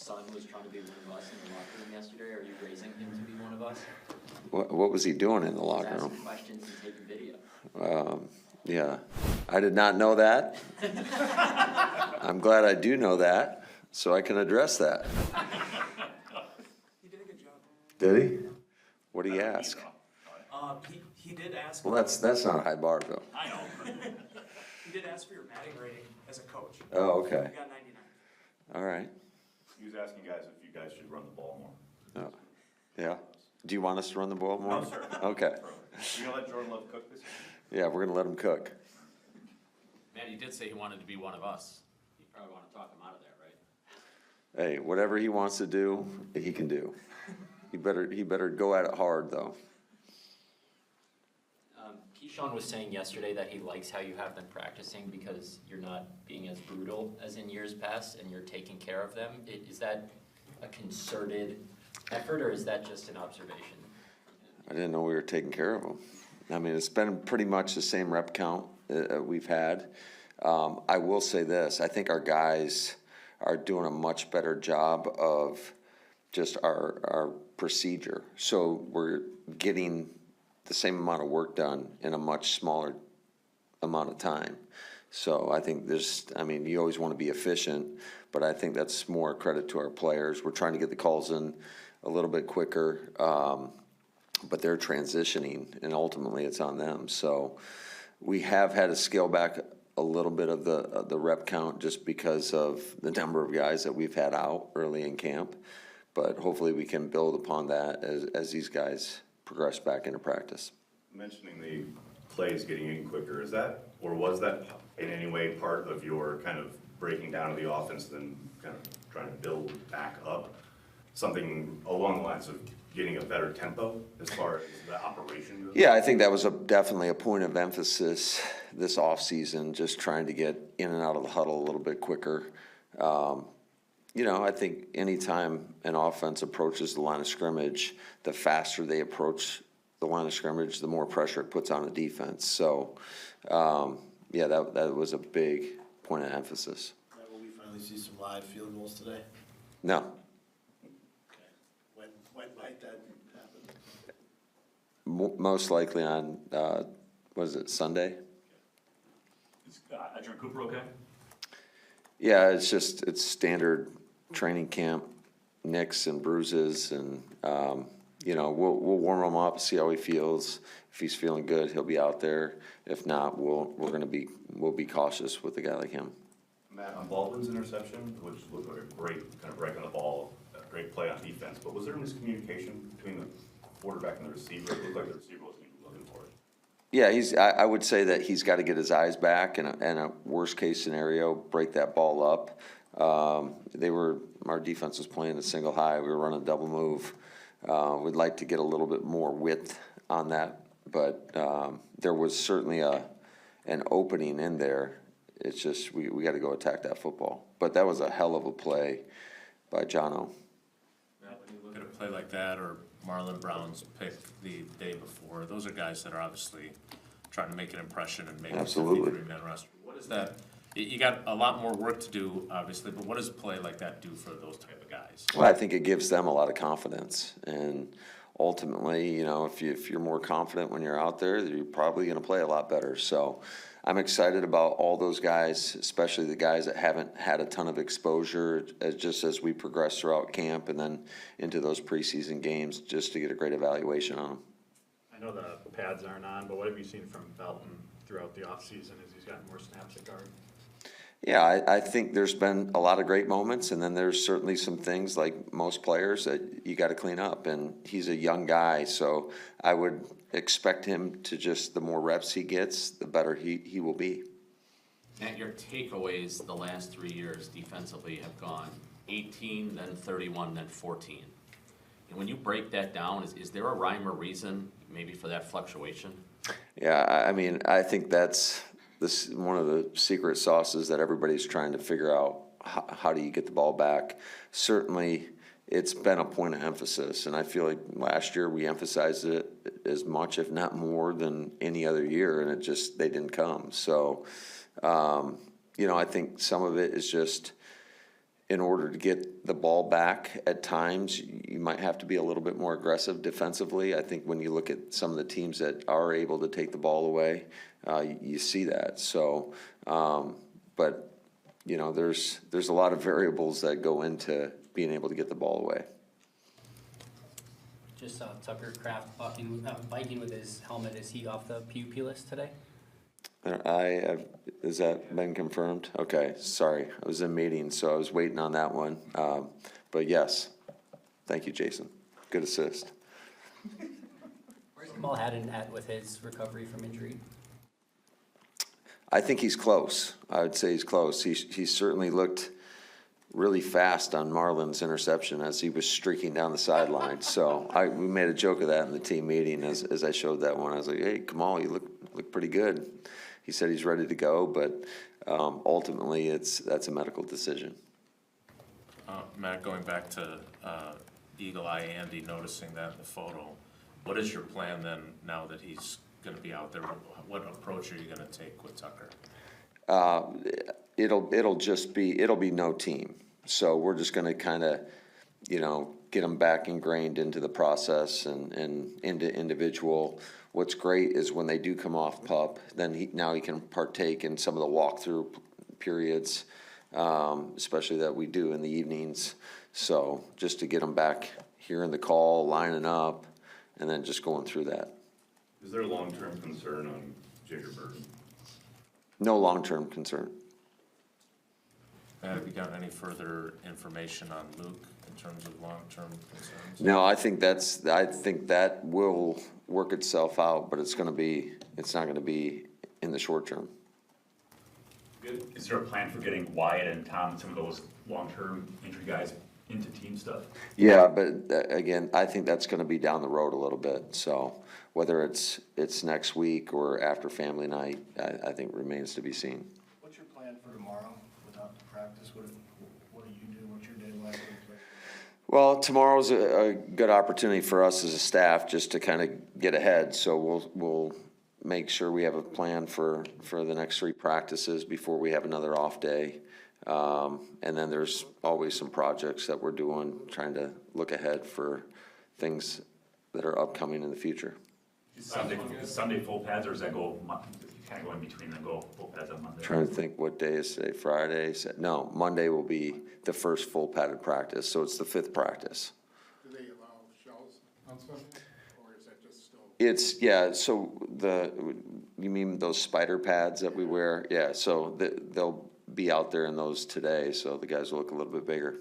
son was trying to be one of us in the locker room yesterday? Are you raising him to be one of us? What was he doing in the locker room? Asking questions and taking video. Yeah, I did not know that. I'm glad I do know that, so I can address that. He did a good job. Did he? What did he ask? He did ask. Well, that's not a high bar, though. I know. He did ask for your batting rating as a coach. Oh, okay. You got 99. All right. He was asking guys if you guys should run the ball more. Oh, yeah. Do you want us to run the ball more? No, sir. Okay. You gonna let Jordan Love cook this year? Yeah, we're gonna let him cook. Man, he did say he wanted to be one of us. You probably want to talk him out of there, right? Hey, whatever he wants to do, he can do. He better go at it hard, though. Keyshawn was saying yesterday that he likes how you have been practicing because you're not being as brutal as in years past and you're taking care of them. Is that a concerted effort or is that just an observation? I didn't know we were taking care of him. I mean, it's been pretty much the same rep count we've had. I will say this, I think our guys are doing a much better job of just our procedure. So we're getting the same amount of work done in a much smaller amount of time. So I think you always want to be efficient, but I think that's more credit to our players. We're trying to get the calls in a little bit quicker, but they're transitioning, and ultimately it's on them. So we have had to scale back a little bit of the rep count just because of the number of guys that we've had out early in camp, but hopefully we can build upon that as these guys progress back into practice. Mentioning the plays getting in quicker, is that, or was that in any way part of your kind of breaking down of the offense and then kind of trying to build back up? Something along the lines of getting a better tempo as far as the operation goes? Yeah, I think that was definitely a point of emphasis this offseason, just trying to get in and out of the huddle a little bit quicker. I think anytime an offense approaches the line of scrimmage, the faster they approach the line of scrimmage, the more pressure it puts on the defense. So, that was a big point of emphasis. Will we finally see some live field goals today? No. Okay. When might that happen? Most likely on, Sunday? Is Adrian Cooper okay? Yeah, it's standard training camp, nicks and bruises, and we'll warm him up, see how he feels. If he's feeling good, he'll be out there. If not, we'll be cautious with a guy like him. Matt, on Baldwin's interception, which looked like a great kind of break on the ball, a great play on defense, but was there miscommunication between the quarterback and the receiver? It looked like the receiver wasn't even looking for it. Yeah, I would say that he's got to get his eyes back, and a worst case scenario, break that ball up. Our defense was playing a single high. We were running a double move. We'd like to get a little bit more width on that, but there was certainly an opening in there. It's just we got to go attack that football. But that was a hell of a play by Jono. Matt, when you look at a play like that, or Marlon Brown's pick the day before, those are guys that are obviously trying to make an impression and make Absolutely. a 53-man roster. What is that? You got a lot more work to do, obviously, but what does a play like that do for those type of guys? Well, I think it gives them a lot of confidence, and ultimately, if you're more confident when you're out there, you're probably going to play a lot better. So I'm excited about all those guys, especially the guys that haven't had a ton of exposure just as we progress throughout camp and then into those preseason games, just to get a great evaluation on them. I know the pads aren't on, but what have you seen from Belton throughout the offseason as he's gotten more snaps at guard? Yeah, I think there's been a lot of great moments, and then there's certainly some things like most players that you got to clean up. And he's a young guy, so I would expect him to the more reps he gets, the better he will be. Matt, your takeaways the last 3 years defensively have gone 18, then 31, then 14. And when you break that down, is there a rhyme or reason maybe for that fluctuation? Yeah, I think that's one of the secret sauces that everybody's trying to figure out. How do you get the ball back? Certainly, it's been a point of emphasis, and I feel like last year we emphasized it as much, if not more, than any other year, and they didn't come. So, I think some of it is just in order to get the ball back at times, you might have to be a little bit more aggressive defensively. I think when you look at some of the teams that are able to take the ball away, you see that. So, but, you know, there's a lot of variables that go into being able to get the ball away. Just saw Tucker Kraft biking with his helmet. Is he off the PUP list today? Has that been confirmed? Okay, sorry, I was in meetings, so I was waiting on that one. But yes, thank you, Jason. Good assist. Where's Kamal Haddon at with his recovery from injury? I think he's close. I would say he's close. He certainly looked really fast on Marlon's interception as he was streaking down the sideline. So we made a joke of that in the team meeting as I showed that one. I was like, hey, Kamal, you look pretty good. He said he's ready to go, but ultimately that's a medical decision. Matt, going back to Eagle Eye Andy noticing that in the photo, what is your plan then now that he's going to be out there? What approach are you going to take with Tucker? It'll be no team. So we're just going to kind of, get them back ingrained into the process and into individual. What's great is when they do come off PUP, then now he can partake in some of the walkthrough periods, especially that we do in the evenings. So just to get them back hearing the call, lining up, and then just going through that. Is there a long-term concern on Jacob Burton? No long-term concern. Have you gotten any further information on Luke in terms of long-term concerns? No, I think that will work itself out, but it's not gonna be in the short term. Is there a plan for getting Wyatt and Tom and some of those long-term injury guys into team stuff? Yeah, but again, I think that's gonna be down the road a little bit, so whether it's next week or after family night, I think remains to be seen. What's your plan for tomorrow without the practice? What do you do? What's your day like? Well, tomorrow's a good opportunity for us as a staff just to kind of get ahead, so we'll make sure we have a plan for the next 3 practices before we have another off day. And then there's always some projects that we're doing, trying to look ahead for things that are upcoming in the future. Is Sunday full pads, or does that go, kind of go in between and go full pads on Monday? Trying to think what day is today, Friday? No, Monday will be the first full padded practice, so it's the 5th practice. Do they allow shells on Sunday, or is that just still? Yeah, so you mean those spider pads that we wear? Yeah, so they'll be out there in those today, so the guys will look a little bit bigger.